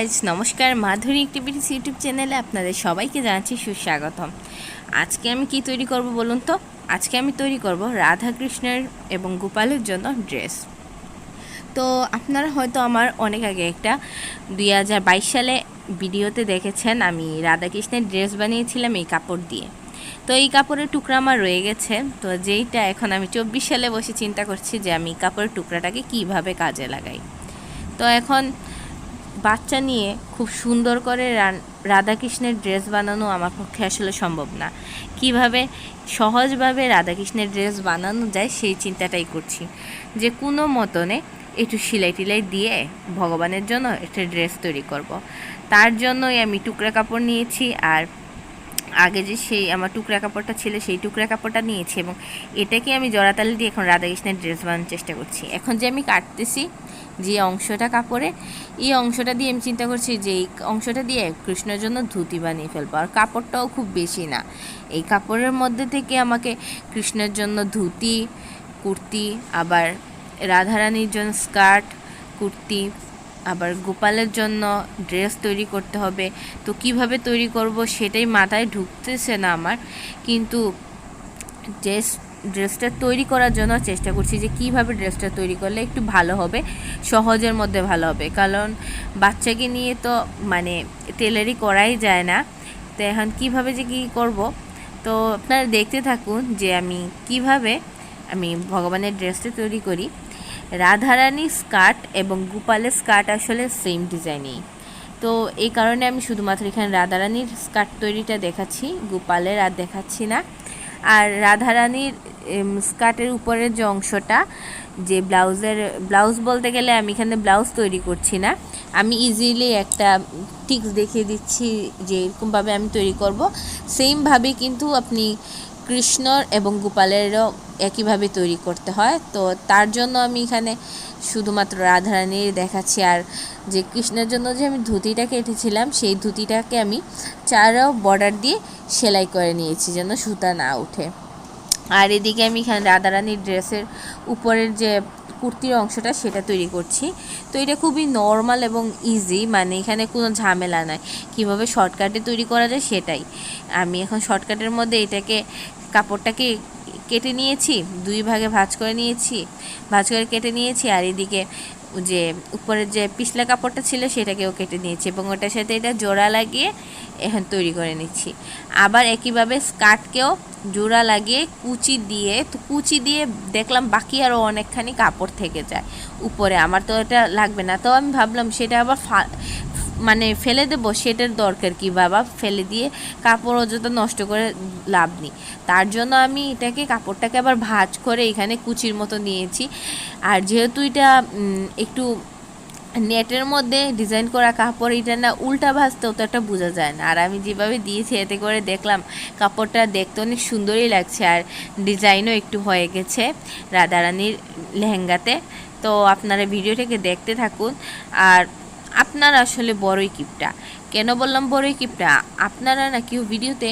Guys, নমস্কার। মাধুরী activities YouTube চ্যানেলে আপনাদের সবাইকে জানাচ্ছি সুস্বাগতম। আজকে আমি কি তৈরি করব বলুন তো? আজকে আমি তৈরি করব রাধাকৃষ্ণের এবং গোপালের জন্য ড্রেস। তো আপনারা হয়তো আমার অনেক আগে একটা 2022 সালে ভিডিওতে দেখেছেন, আমি রাধাকৃষ্ণের ড্রেস বানিয়েছিলাম এই কাপড় দিয়ে। তো এই কাপড়ের টুকরা আমার রয়ে গেছে, তো যেইটা এখন আমি 24 সালে বসে চিন্তা করছি যে আমি কাপড়ের টুকরাটাকে কিভাবে কাজে লাগাই। তো এখন বাচ্চা নিয়ে খুব সুন্দর করে রাধাকৃষ্ণের ড্রেস বানানো আমার পক্ষে আসলে সম্ভব না। কিভাবে সহজভাবে রাধাকৃষ্ণের ড্রেস বানানো যায় সেই চিন্তাটাই করছি, যে কোনো মতনে একটু সেলাই টিলাই দিয়ে ভগবানের জন্য একটা ড্রেস তৈরি করব। তার জন্যই আমি টুকরা কাপড় নিয়েছি, আর আগে যে সেই আমার টুকরা কাপড়টা ছিল সেই টুকরা কাপড়টা নিয়েছি, এবং এটাকে আমি জড়াতালি দিয়ে এখন রাধাকৃষ্ণের ড্রেস বানানোর চেষ্টা করছি। এখন যে আমি কাটতেছি যে অংশটা কাপড়ে, এই অংশটা দিয়ে আমি চিন্তা করছি যে এই অংশটা দিয়ে কৃষ্ণের জন্য ধুতি বানিয়ে ফেলবো। আর কাপড়টাও খুব বেশি না, এই কাপড়ের মধ্যে থেকে আমাকে কৃষ্ণের জন্য ধুতি, কুর্তি, আবার রাধারানীর জন্য স্কার্ট, কুর্তি, আবার গোপালের জন্য ড্রেস তৈরি করতে হবে। তো কিভাবে তৈরি করব সেটাই মাথায় ঢুকতেছে না আমার, কিন্তু ড্রেসটা তৈরি করার জন্য চেষ্টা করছি যে কিভাবে ড্রেসটা তৈরি করলে একটু ভালো হবে, সহজের মধ্যে ভালো হবে। কারণ বাচ্চাকে নিয়ে তো টেলারি করাই যায় না। তো এখন কীভাবে যে কী করব, তো আপনারা দেখতে থাকুন যে আমি কিভাবে ভগবানের ড্রেসটা তৈরি করি। রাধারানী স্কার্ট এবং গোপালের স্কার্ট আসলে সেম ডিজাইনেই, তো এই কারণে আমি শুধুমাত্র এখানে রাধারানীর স্কার্ট তৈরিটা দেখাচ্ছি, গোপালের আর দেখাচ্ছি না। আর রাধারানীর স্কার্টের উপরের যে অংশটা, যে ব্লাউজ বলতে গেলে আমি এখানে ব্লাউজ তৈরি করছি না, আমি ইজিলি একটা টিক্স দেখিয়ে দিচ্ছি যে এরকমভাবে আমি তৈরি করব। সেমভাবে কিন্তু আপনি কৃষ্ণর এবং গোপালেরও একইভাবে তৈরি করতে হয়। তো তার জন্য আমি এখানে শুধুমাত্র রাধারানীর দেখাচ্ছি। আর যে কৃষ্ণের জন্য যে আমি ধুতিটা কেটেছিলাম, সেই ধুতিটাকে আমি চারও বর্ডার দিয়ে সেলাই করে নিয়েছি যেন সুতা না ওঠে। আর এদিকে আমি এখানে রাধারানীর ড্রেসের উপরের যে কুর্তির অংশটা সেটা তৈরি করছি। তো এটা খুবই নর্মাল এবং ইজি, এখানে কোনো ঝামেলা নাই। কীভাবে শর্টকাটে তৈরি করা যায় সেটাই আমি এখন শর্টকাটের মধ্যে কাপড়টাকে কেটে নিয়েছি, দুই ভাগে ভাঁজ করে কেটে নিয়েছি। আর এদিকে যে উপরের যে পিছলা কাপড়টা ছিল সেটাকেও কেটে নিয়েছি, এবং ওটার সাথে এটা জোড়া লাগিয়ে এখন তৈরি করে নিচ্ছি। আবার একইভাবে স্কার্টকেও জোড়া লাগিয়ে কুচি দিয়ে দেখলাম বাকি আরও অনেকখানি কাপড় থেকে যায় উপরে, আমার তো এটা লাগবে না। তো আমি ভাবলাম সেটা আবার ফেলে দেবো, সেটার দরকার কি বাবা, ফেলে দিয়ে কাপড় অযথা নষ্ট করে লাভ নেই। তার জন্য আমি কাপড়টাকে আবার ভাঁজ করে এখানে কুচির মতো নিয়েছি। আর যেহেতু এটা একটু নেটের মধ্যে ডিজাইন করা কাপড়, এটা না উল্টা ভাঁজতে তো একটা বোঝা যায় না। আর আমি যেভাবে দিয়েছি এতে করে দেখলাম কাপড়টা দেখতে অনেক সুন্দরই লাগছে, আর ডিজাইনও একটু হয়ে গেছে রাধারানীর লেহেঙ্গাতে। তো আপনারা ভিডিওটাকে দেখতে থাকুন। আর আপনারা আসলে বড়ই কিপটা। কেন বললাম বড়ই কিপটা? আপনারা না কেউ ভিডিওতে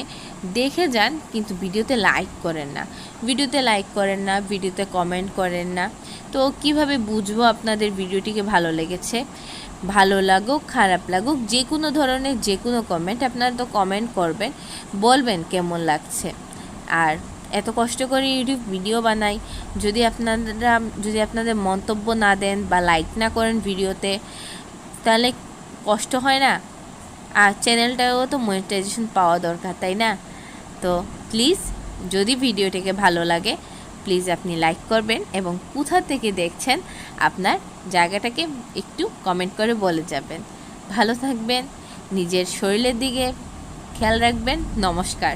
দেখে যান কিন্তু ভিডিওতে লাইক করেন না, ভিডিওতে কমেন্ট করেন না। তো কিভাবে বুঝবো আপনাদের ভিডিওটিকে ভালো লেগেছে? ভালো লাগুক খারাপ লাগুক, যে কোনো ধরনের যে কোনো কমেন্ট আপনারা তো কমেন্ট করবেন, বলবেন কেমন লাগছে। আর এত কষ্ট করে ইউটিউব ভিডিও বানাই, যদি আপনাদের মন্তব্য না দেন বা লাইক না করেন ভিডিওতে, তাহলে কষ্ট হয় না? আর চ্যানেলটাও তো মনিটাইজেশন পাওয়া দরকার, তাই না? তো প্লিজ, যদি ভিডিওটিকে ভালো লাগে প্লিজ আপনি লাইক করবেন, এবং কোথা থেকে দেখছেন আপনার জায়গাটাকে একটু কমেন্ট করে বলে যাবেন। ভালো থাকবেন, নিজের শরীরের দিকে খেয়াল রাখবেন। নমস্কার।